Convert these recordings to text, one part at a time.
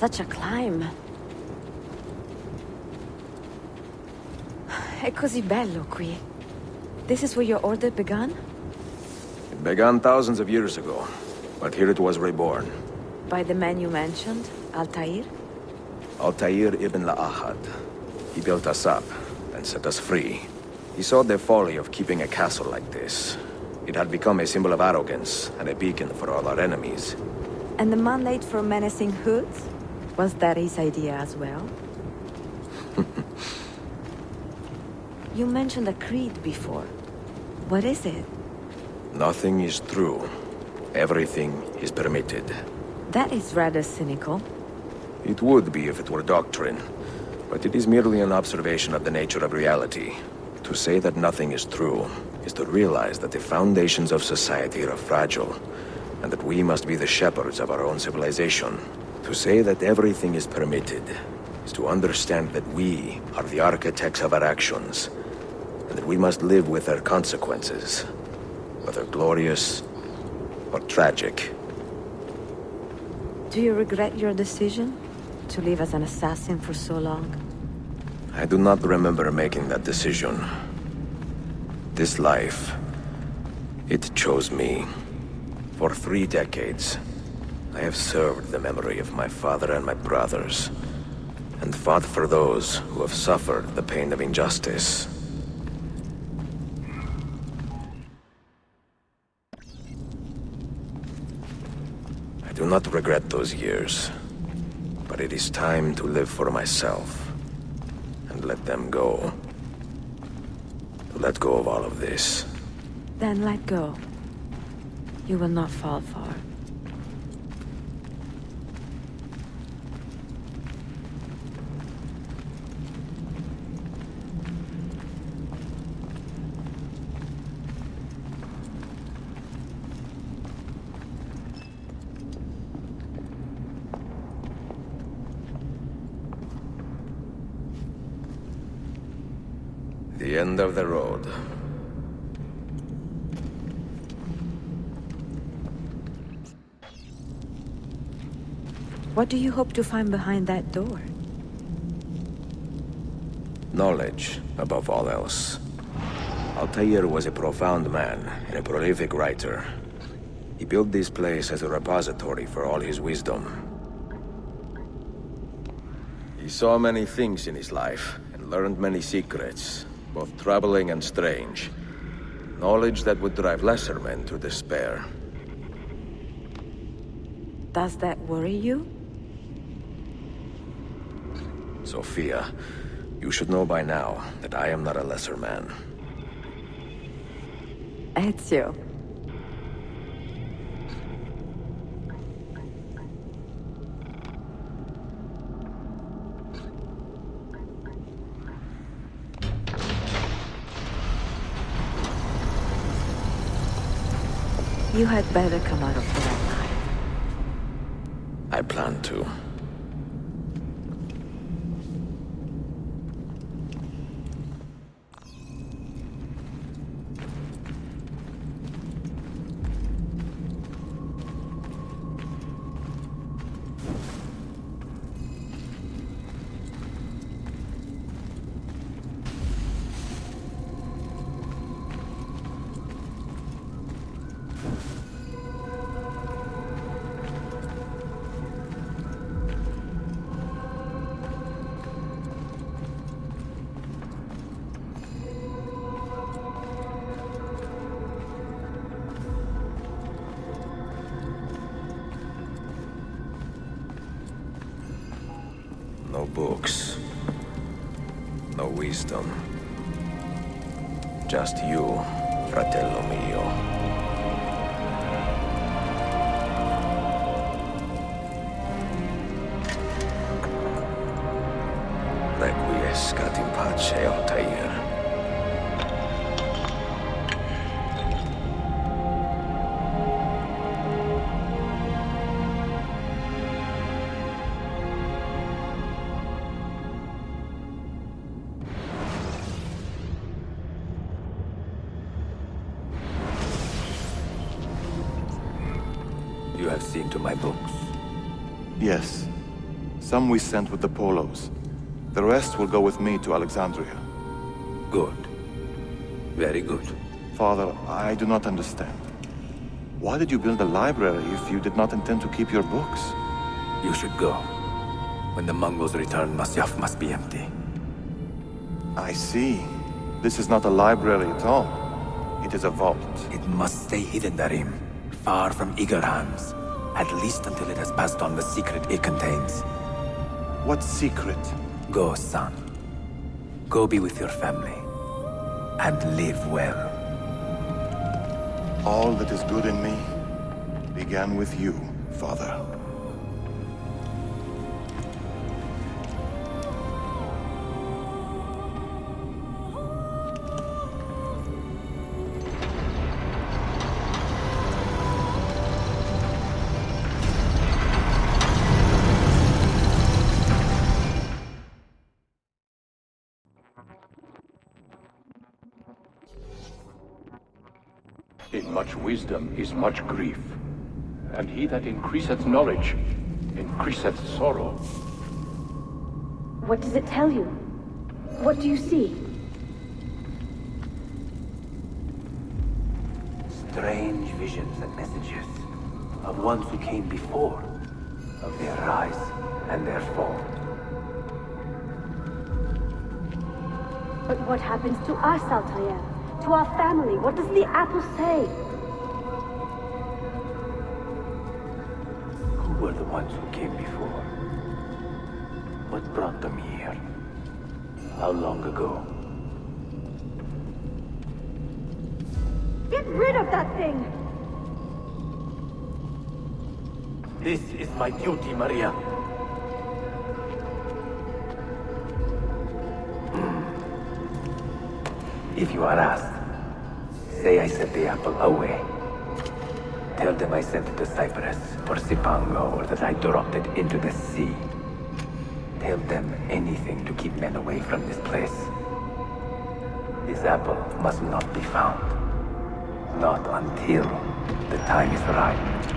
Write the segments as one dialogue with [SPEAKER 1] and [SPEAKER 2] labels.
[SPEAKER 1] Such a climb. È così bello qui. This is where your order began?
[SPEAKER 2] It began thousands of years ago, but here it was reborn.
[SPEAKER 1] By the man you mentioned, Altair?
[SPEAKER 2] Altair ibn La'ahad. He built us up and set us free. He saw the folly of keeping a castle like this. It had become a symbol of arrogance and a beacon for all our enemies.
[SPEAKER 1] And the mandate for menacing hoods? Was that his idea as well? You mentioned a creed before. What is it?
[SPEAKER 2] Nothing is true. Everything is permitted.
[SPEAKER 1] That is rather cynical.
[SPEAKER 2] It would be if it were doctrine, but it is merely an observation of the nature of reality. To say that nothing is true is to realize that the foundations of society are fragile, and that we must be the shepherds of our own civilization. To say that everything is permitted is to understand that we are the architects of our actions, and that we must live with their consequences, whether glorious or tragic.
[SPEAKER 1] Do you regret your decision to live as an assassin for so long?
[SPEAKER 2] I do not remember making that decision. This life, it chose me. For 3 decades, I have served the memory of my father and my brothers, and fought for those who have suffered the pain of injustice. I do not regret those years, but it is time to live for myself, and let them go. To let go of all of this.
[SPEAKER 1] Then let go. You will not fall far.
[SPEAKER 2] The end of the road.
[SPEAKER 1] What do you hope to find behind that door?
[SPEAKER 2] Knowledge, above all else. Altair was a profound man and a prolific writer. He built this place as a repository for all his wisdom. He saw many things in his life and learned many secrets, both troubling and strange. Knowledge that would drive lesser men to despair.
[SPEAKER 1] Does that worry you?
[SPEAKER 2] Sophia, you should know by now that I am not a lesser man.
[SPEAKER 1] Ezio. You had better come out of there alive.
[SPEAKER 2] I plan to. No books. No wisdom. Just you, fratello mio. Requiescat in pace, Altair. You have seen to my books.
[SPEAKER 3] Yes. Some we sent with the Polos. The rest will go with me to Alexandria.
[SPEAKER 4] Good. Very good.
[SPEAKER 3] Father, I do not understand. Why did you build a library if you did not intend to keep your books?
[SPEAKER 4] You should go. When the Mongols return, Masyaf must be empty.
[SPEAKER 3] I see. This is not a library at all. It is a vault.
[SPEAKER 4] It must stay hidden, Darim. Far from eager hands. At least until it has passed on the secret it contains.
[SPEAKER 3] What secret?
[SPEAKER 4] Go, son. Go be with your family. And live well.
[SPEAKER 3] All that is good in me began with you, Father.
[SPEAKER 5] In much wisdom is much grief, and he that increaseth knowledge increaseth sorrow.
[SPEAKER 6] What does it tell you? What do you see?
[SPEAKER 4] Strange visions and messages of ones who came before, of their rise and their fall.
[SPEAKER 6] But what happens to us, Altair? To our family? What does the apple say?
[SPEAKER 4] Who were the ones who came before? What brought them here? How long ago?
[SPEAKER 6] Get rid of that thing!
[SPEAKER 4] This is my duty, Maria. If you are asked, say I sent the apple away. Tell them I sent it to Cyprus, or Cipango, or that I dropped it into the sea. Tell them anything to keep men away from this place. This apple must not be found. Not until the time is right.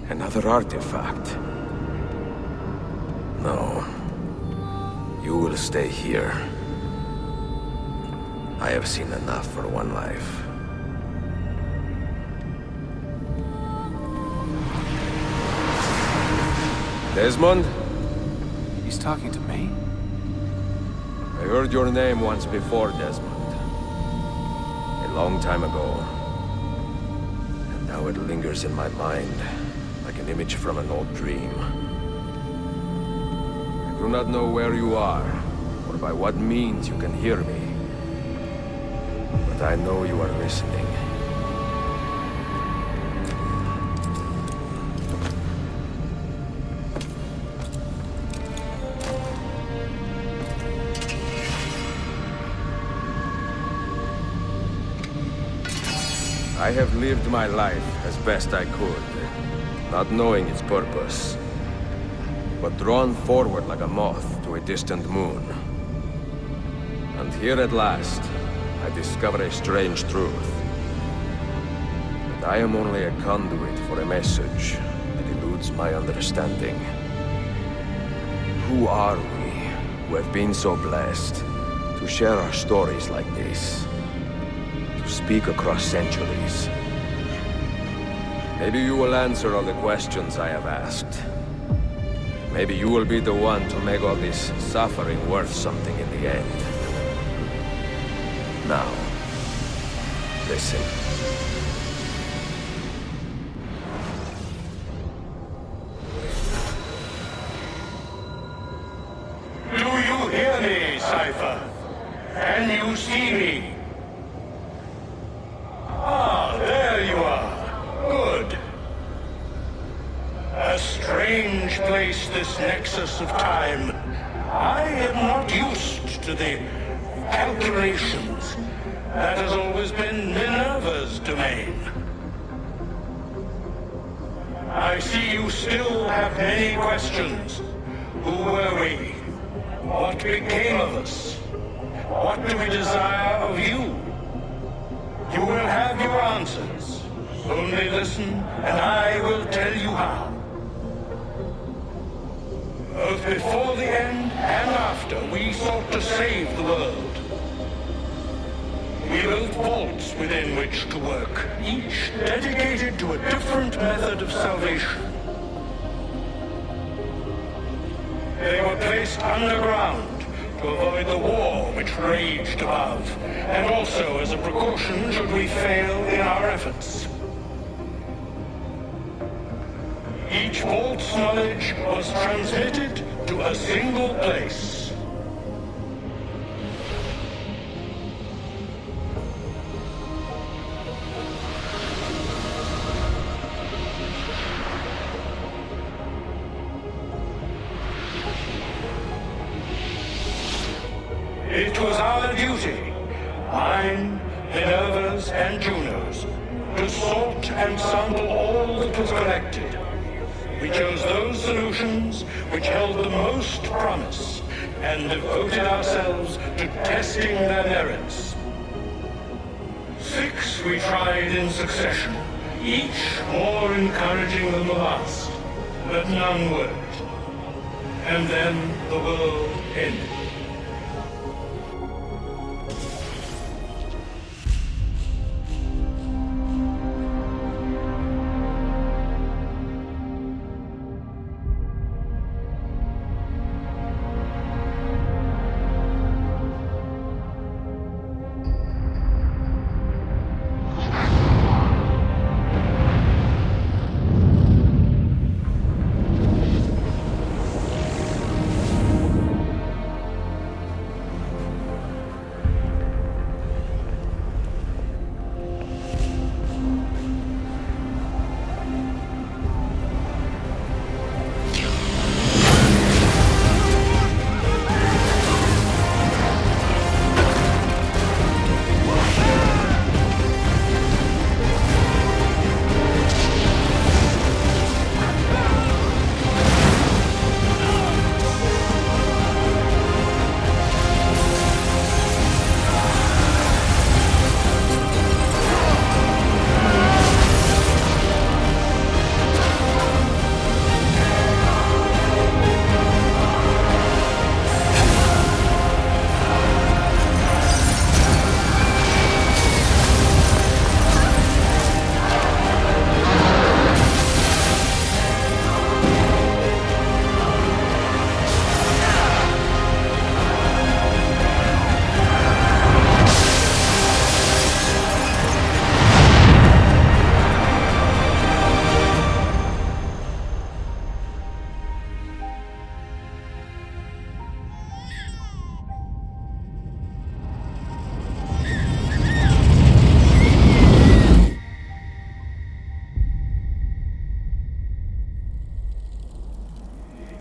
[SPEAKER 2] Another artifact. No. You will stay here. I have seen enough for one life. Desmond?
[SPEAKER 7] He's talking to me?
[SPEAKER 2] I heard your name once before, Desmond. A long time ago. And now it lingers in my mind, like an image from an old dream. I do not know where you are, or by what means you can hear me. But I know you are listening. I have lived my life as best I could, not knowing its purpose. but drawn forward like a moth to a distant moon. And here at last, I discover a strange truth. That I am only a conduit for a message that eludes my understanding. Who are we, who have been so blessed, to share our stories like this? To speak across centuries? Maybe you will answer all the questions I have asked. Maybe you will be the one to make all this suffering worth something in the end. Now, listen.
[SPEAKER 5] Do you hear me, Cypher? Can you see me? Ah, there you are. Good. A strange place, this nexus of time. I am not used to the calculations. That has always been Minerva's domain. I see you still have many questions. Who were we? What became of us? What do we desire of you? You will have your answers. Only listen, and I will tell you how. Both before the end and after, we sought to save the world. We built vaults within which to work, each dedicated to a different method of salvation. They were placed underground to avoid the war which raged above, and also as a precaution should we fail in our efforts. Each vault's knowledge was transmitted to a single place. It was our duty, mine, Minerva's, and Juno's, to sort and sample all that was collected. We chose those solutions which held the most promise, and devoted ourselves to testing their merits. 6 we tried in succession, each more encouraging than the last, but none worked. And then the world ended.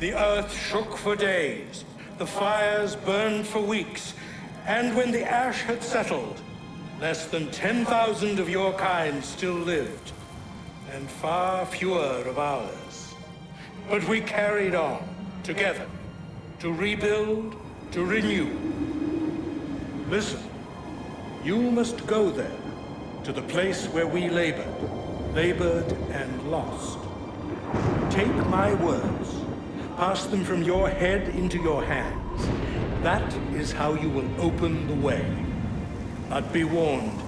[SPEAKER 5] The earth shook for days, the fires burned for weeks, and when the ash had settled, less than 10,000 of your kind still lived, and far fewer of ours. But we carried on, together, to rebuild, to renew. Listen, you must go there, to the place where we labored and lost. Take my words, pass them from your head into your hands. That is how you will open the way. But be warned,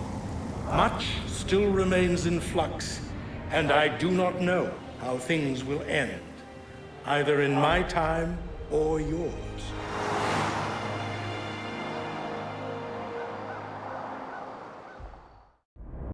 [SPEAKER 5] much still remains in flux, and I do not know how things will end, either in my time or yours.